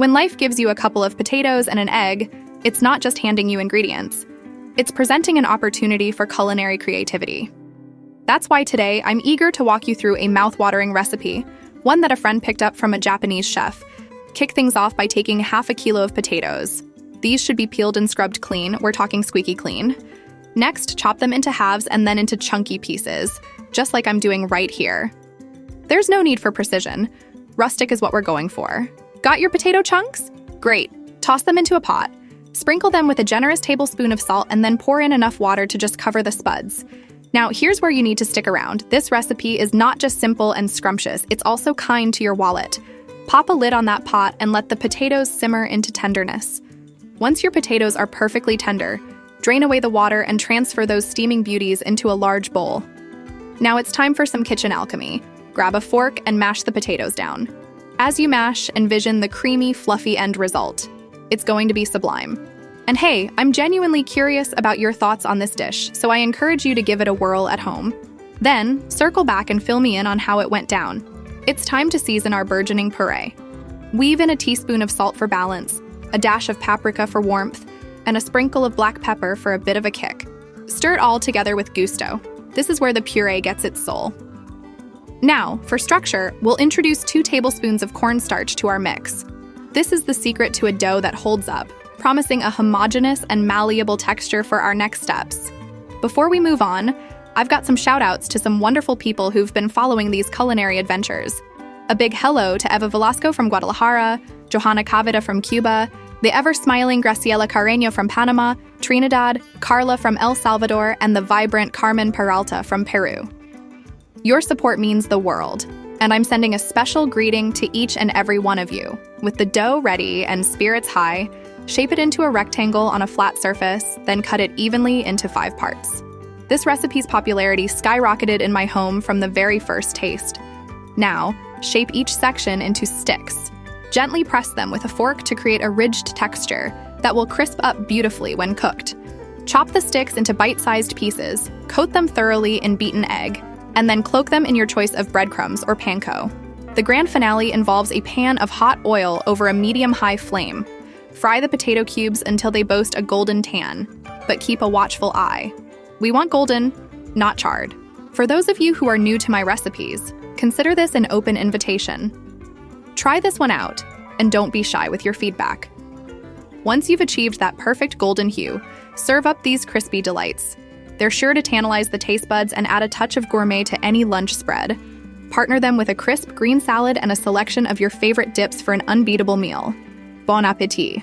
When life gives you a couple of potatoes and an egg, it's not just handing you ingredients. It's presenting an opportunity for culinary creativity. That's why today I'm eager to walk you through a mouth-watering recipe, one that a friend picked up from a Japanese chef. Kick things off by taking half a kilo of potatoes. These should be peeled and scrubbed clean. We're talking squeaky clean. Next, chop them into halves and then into chunky pieces, just like I'm doing right here. There's no need for precision. Rustic is what we're going for. Got your potato chunks? Great. Toss them into a pot. Sprinkle them with a generous tablespoon of salt and then pour in enough water to just cover the spuds. Now, here's where you need to stick around. This recipe is not just simple and scrumptious, it's also kind to your wallet. Pop a lid on that pot and let the potatoes simmer into tenderness. Once your potatoes are perfectly tender, drain away the water and transfer those steaming beauties into a large bowl. Now it's time for some kitchen alchemy. Grab a fork and mash the potatoes down. As you mash, envision the creamy, fluffy end result. It's going to be sublime. And hey, I'm genuinely curious about your thoughts on this dish, so I encourage you to give it a whirl at home. Then, circle back and fill me in on how it went down. It's time to season our burgeoning puree. Weave in a teaspoon of salt for balance, a dash of paprika for warmth, and a sprinkle of black pepper for a bit of a kick. Stir it all together with gusto. This is where the puree gets its soul. Now, for structure, we'll introduce 2 tablespoons of cornstarch to our mix. This is the secret to a dough that holds up, promising a homogeneous and malleable texture for our next steps. Before we move on, I've got some shout-outs to some wonderful people who've been following these culinary adventures. A big hello to Eva Velasco from Guadalajara, Johanna Cavida from Cuba, the ever-smiling Graciela Carreño from Panama, Trinidad, Carla from El Salvador, and the vibrant Carmen Peralta from Peru. Your support means the world, and I'm sending a special greeting to each and every one of you. With the dough ready and spirits high, shape it into a rectangle on a flat surface, then cut it evenly into 5 parts. This recipe's popularity skyrocketed in my home from the very first taste. Now, shape each section into sticks. Gently press them with a fork to create a ridged texture that will crisp up beautifully when cooked. Chop the sticks into bite-sized pieces, coat them thoroughly in beaten egg, and then cloak them in your choice of breadcrumbs or panko. The grand finale involves a pan of hot oil over a medium-high flame. Fry the potato cubes until they boast a golden tan, but keep a watchful eye. We want golden, not charred. For those of you who are new to my recipes, consider this an open invitation. Try this one out, and don't be shy with your feedback. Once you've achieved that perfect golden hue, serve up these crispy delights. They're sure to tantalize the taste buds and add a touch of gourmet to any lunch spread. Partner them with a crisp green salad and a selection of your favorite dips for an unbeatable meal. Bon appétit!